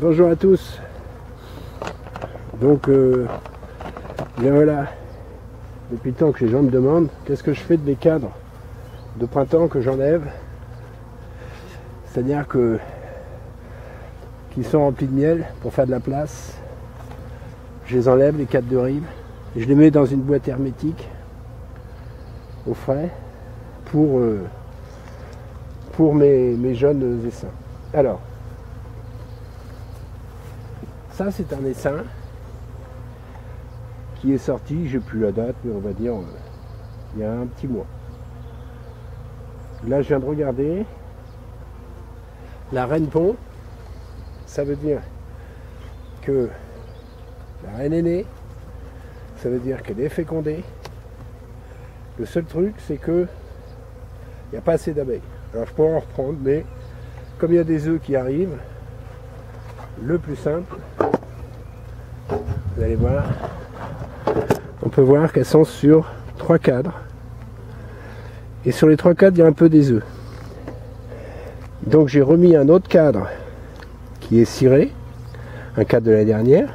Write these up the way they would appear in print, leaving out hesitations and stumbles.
Bonjour à tous. Donc, bien voilà, depuis le temps que les gens me demandent qu'est-ce que je fais de mes cadres de printemps que j'enlève. C'est-à-dire que qui sont remplis de miel pour faire de la place. Je les enlève, les cadres de rive, et je les mets dans une boîte hermétique au frais pour mes jeunes essaims. Alors, ça c'est un essaim qui est sorti, j'ai plus la date, mais on va dire il y a un petit mois. Là je viens de regarder, la reine pond, ça veut dire que la reine est née, ça veut dire qu'elle est fécondée. Le seul truc c'est que il n'y a pas assez d'abeilles. Alors je pourrais en reprendre, mais comme il y a des œufs qui arrivent, le plus simple, vous allez voir, on peut voir qu'elles sont sur 3 cadres. Et sur les 3 cadres, il y a un peu des œufs. Donc j'ai remis un autre cadre qui est ciré, un cadre de la dernière,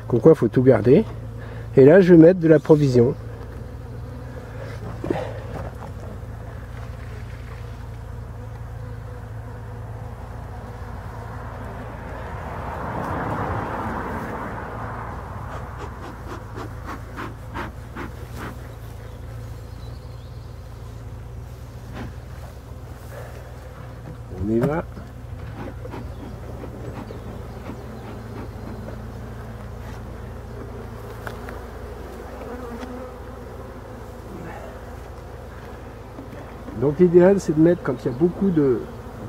comme quoi il faut tout garder. Et là, je vais mettre de la provision. On y va. Donc l'idéal c'est de mettre quand il y a beaucoup de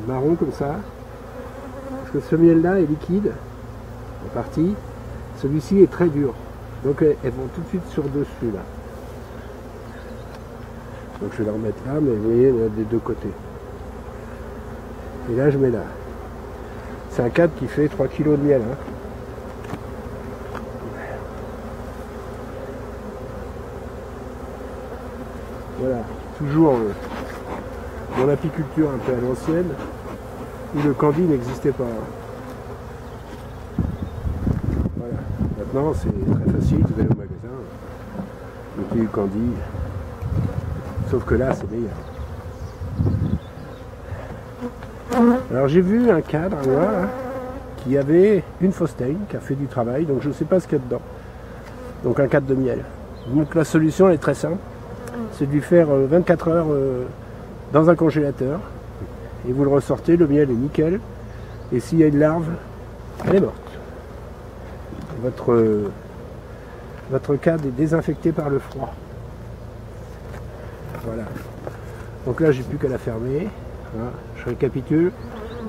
marron comme ça, parce que ce miel là est liquide en partie, celui-ci est très dur, donc elles vont tout de suite sur dessus là. Donc je vais la remettre là, mais vous voyez il y a des deux côtés. Et là je mets là. C'est un cadre qui fait 3 kg de miel. Hein. Voilà, toujours dans l'apiculture un peu à l'ancienne, où le candy n'existait pas. Voilà, maintenant c'est très facile, vous allez au magasin, vous mettez du candy, sauf que là c'est meilleur. Alors j'ai vu un cadre à moi là, qui avait une Faustein qui a fait du travail, donc je ne sais pas ce qu'il y a dedans. Donc un cadre de miel. Donc la solution elle est très simple, c'est de lui faire 24 heures dans un congélateur, et vous le ressortez, le miel est nickel, et s'il y a une larve, elle est morte. Votre cadre est désinfecté par le froid. Voilà. Donc là j'ai plus qu'à la fermer. Voilà. Je récapitule.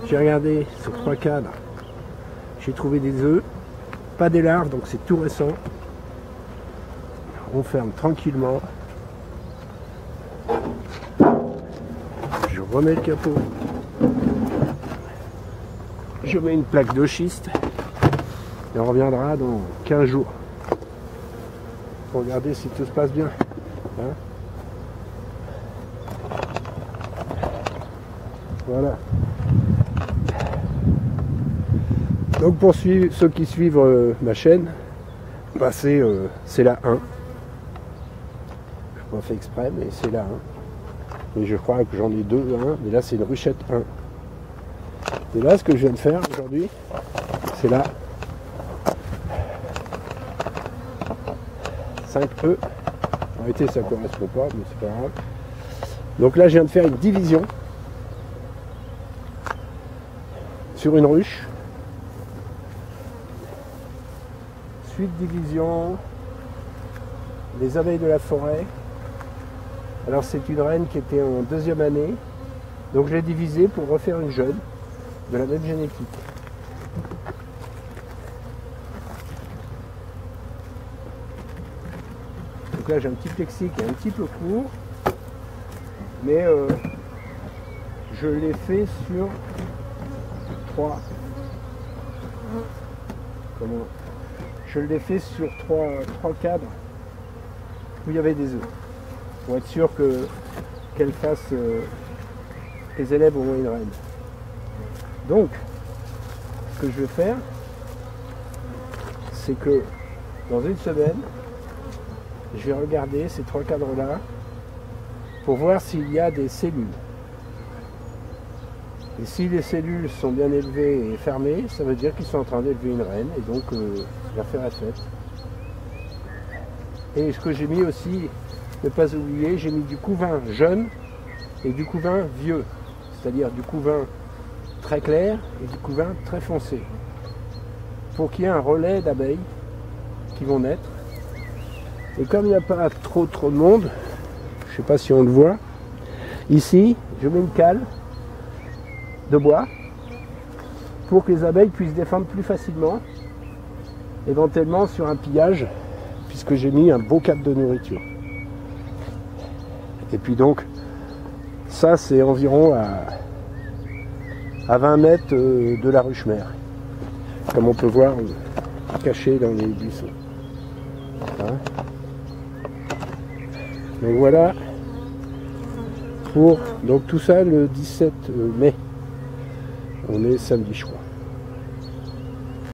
J'ai regardé sur 3 cadres, j'ai trouvé des œufs, pas des larves, donc c'est tout récent. On ferme tranquillement. Je remets le capot. Je mets une plaque de schiste et on reviendra dans 15 jours pour regarder si tout se passe bien. Hein? Voilà. Donc pour ceux qui suivent ma chaîne, bah c'est la 1. Je n'ai pas fait exprès, mais c'est la 1. Et je crois que j'en ai 2, 1, mais là c'est une ruchette 1. Et là ce que je viens de faire aujourd'hui, c'est la 5E. En réalité ça ne correspond pas, mais c'est pas grave. Donc là je viens de faire une division sur une ruche. Suite division, les abeilles de la forêt. Alors c'est une reine qui était en 2e année, donc je l'ai divisée pour refaire une jeune de la même génétique. Donc là j'ai un petit plexi qui est un petit peu court, mais je l'ai fait sur 3. Comment? Je l'ai fait sur 3 cadres où il y avait des œufs, pour être sûr qu'elle fasse les élèves au moins une reine. Donc, que je vais faire, c'est que dans une semaine, je vais regarder ces 3 cadres-là pour voir s'il y a des cellules. Et si les cellules sont bien élevées et fermées, ça veut dire qu'ils sont en train d'élever une reine, et donc l'affaire est faite. Et ce que j'ai mis aussi, ne pas oublier, j'ai mis du couvain jeune et du couvain vieux, c'est-à-dire du couvain très clair et du couvain très foncé, pour qu'il y ait un relais d'abeilles qui vont naître. Et comme il n'y a pas trop de monde, je ne sais pas si on le voit, ici je mets une cale de bois pour que les abeilles puissent défendre plus facilement, éventuellement sur un pillage, puisque j'ai mis un beau cadre de nourriture. Et puis donc ça c'est environ à 20 mètres de la ruche mère, comme on peut voir caché dans les buissons. Hein? Donc voilà pour donc tout ça le 17 mai. On est samedi je crois.